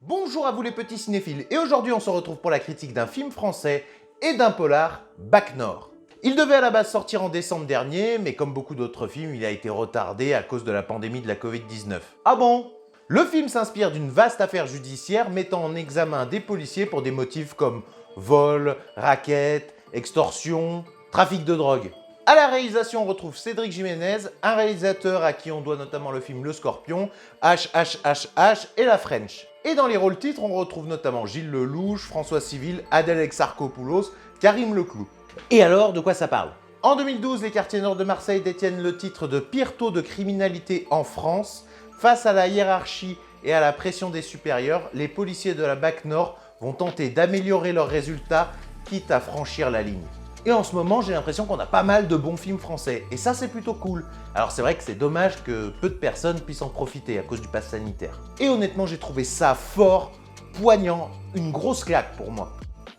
Bonjour à vous les petits cinéphiles, et aujourd'hui on se retrouve pour la critique d'un film français et d'un polar, Bac Nord. Il devait à la base sortir en décembre dernier, mais comme beaucoup d'autres films, il a été retardé à cause de la pandémie de la Covid-19. Ah bon? Le film s'inspire d'une vaste affaire judiciaire mettant en examen des policiers pour des motifs comme vol, racket, extorsion, trafic de drogue. À la réalisation, on retrouve Cédric Jiménez, un réalisateur à qui on doit notamment le film Le Scorpion, HHHH et La French. Et dans les rôles titres, on retrouve notamment Gilles Lelouch, François Civil, Adèle Exarchopoulos, Karim Leclou. Et alors, de quoi ça parle? En 2012, les quartiers nord de Marseille détiennent le titre de pire taux de criminalité en France. Face à la hiérarchie et à la pression des supérieurs, les policiers de la Bac Nord vont tenter d'améliorer leurs résultats, quitte à franchir la ligne. Et en ce moment, j'ai l'impression qu'on a pas mal de bons films français, et ça c'est plutôt cool. Alors c'est vrai que c'est dommage que peu de personnes puissent en profiter à cause du pass sanitaire. Et honnêtement, j'ai trouvé ça fort, poignant, une grosse claque pour moi.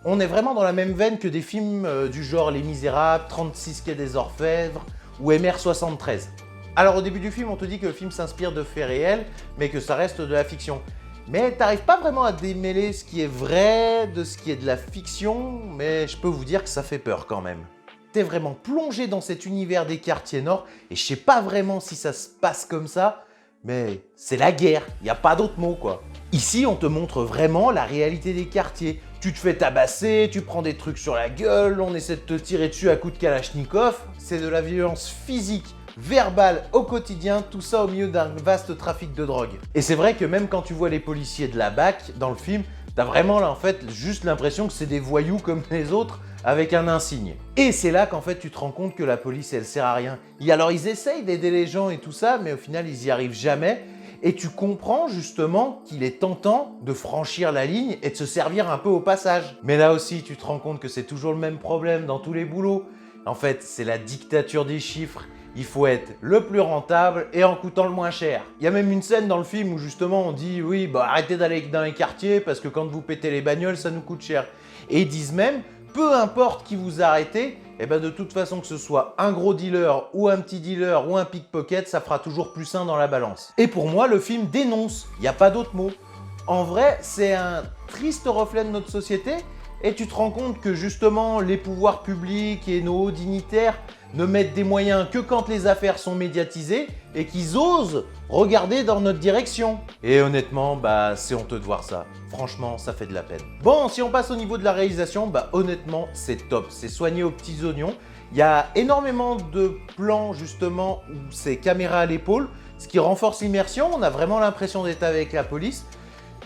On est vraiment dans la même veine que des films du genre Les Misérables, 36 quai des Orfèvres ou MR73. Alors au début du film, on te dit que le film s'inspire de faits réels, mais que ça reste de la fiction. Mais t'arrives pas vraiment à démêler ce qui est vrai de ce qui est de la fiction, mais je peux vous dire que ça fait peur quand même. T'es vraiment plongé dans cet univers des quartiers nord, et je sais pas vraiment si ça se passe comme ça, mais c'est la guerre, y a pas d'autre mot quoi. Ici, on te montre vraiment la réalité des quartiers. Tu te fais tabasser, tu prends des trucs sur la gueule, on essaie de te tirer dessus à coups de kalachnikov, c'est de la violence physique, verbal au quotidien, tout ça au milieu d'un vaste trafic de drogue. Et c'est vrai que même quand tu vois les policiers de la BAC dans le film, t'as vraiment là en fait juste l'impression que c'est des voyous comme les autres avec un insigne. Et c'est là qu'en fait tu te rends compte que la police elle sert à rien. Et alors ils essayent d'aider les gens et tout ça, mais au final ils y arrivent jamais. Et tu comprends justement qu'il est tentant de franchir la ligne et de se servir un peu au passage. Mais là aussi tu te rends compte que c'est toujours le même problème dans tous les boulots. En fait c'est la dictature des chiffres. Il faut être le plus rentable et en coûtant le moins cher. Il y a même une scène dans le film où justement on dit oui, bah arrêtez d'aller dans les quartiers parce que quand vous pétez les bagnoles, ça nous coûte cher. Et ils disent même, peu importe qui vous arrêtez, et ben de toute façon que ce soit un gros dealer ou un petit dealer ou un pickpocket, ça fera toujours plus sain dans la balance. Et pour moi, le film dénonce, il n'y a pas d'autre mot. En vrai, c'est un triste reflet de notre société et tu te rends compte que justement les pouvoirs publics et nos hauts dignitaires ne mettent des moyens que quand les affaires sont médiatisées et qu'ils osent regarder dans notre direction. Et honnêtement, bah c'est honteux de voir ça. Franchement, ça fait de la peine. Bon, si on passe au niveau de la réalisation, bah honnêtement, c'est top. C'est soigné aux petits oignons. Il y a énormément de plans justement où c'est caméra à l'épaule, ce qui renforce l'immersion. On a vraiment l'impression d'être avec la police.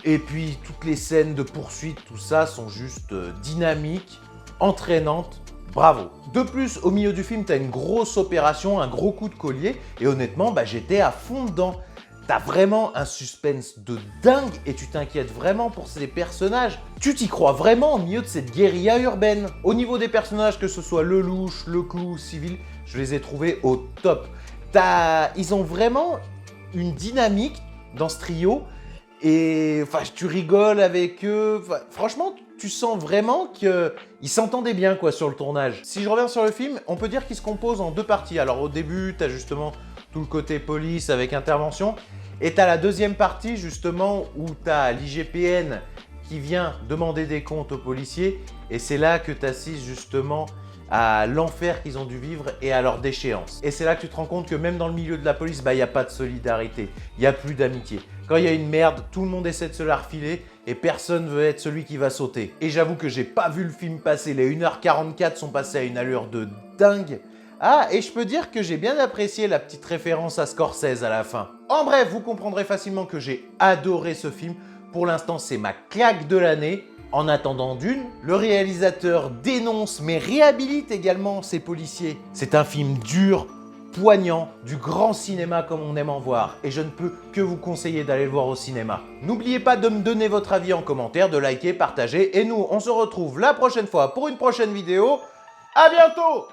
Et puis, toutes les scènes de poursuite, tout ça sont juste dynamiques, entraînantes. Bravo. De plus, au milieu du film, tu as une grosse opération, un gros coup de collier. Et honnêtement, bah, j'étais à fond dedans. T'as vraiment un suspense de dingue et tu t'inquiètes vraiment pour ces personnages. Tu t'y crois vraiment au milieu de cette guérilla urbaine. Au niveau des personnages, que ce soit Lelouch, Leclou, Civil, je les ai trouvés au top. Ils ont vraiment une dynamique dans ce trio. Et enfin, tu rigoles avec eux. Enfin, franchement, tu sens vraiment qu'ils s'entendaient bien quoi, sur le tournage. Si je reviens sur le film, on peut dire qu'il se compose en deux parties. Alors au début, tu as justement tout le côté police avec intervention. Et tu as la deuxième partie justement où tu as l'IGPN qui vient demander des comptes aux policiers. Et c'est là que tu assistes justement à l'enfer qu'ils ont dû vivre et à leur déchéance. Et c'est là que tu te rends compte que même dans le milieu de la police, bah, il n'y a pas de solidarité, il n'y a plus d'amitié. Quand il y a une merde, tout le monde essaie de se la refiler et personne veut être celui qui va sauter. Et j'avoue que j'ai pas vu le film passer, les 1h44 sont passés à une allure de dingue. Ah, et je peux dire que j'ai bien apprécié la petite référence à Scorsese à la fin. En bref, vous comprendrez facilement que j'ai adoré ce film. Pour l'instant, c'est ma claque de l'année. En attendant d'une, le réalisateur dénonce mais réhabilite également ses policiers. C'est un film dur, poignant, du grand cinéma comme on aime en voir. Et je ne peux que vous conseiller d'aller le voir au cinéma. N'oubliez pas de me donner votre avis en commentaire, de liker, partager. Et nous, on se retrouve la prochaine fois pour une prochaine vidéo. À bientôt!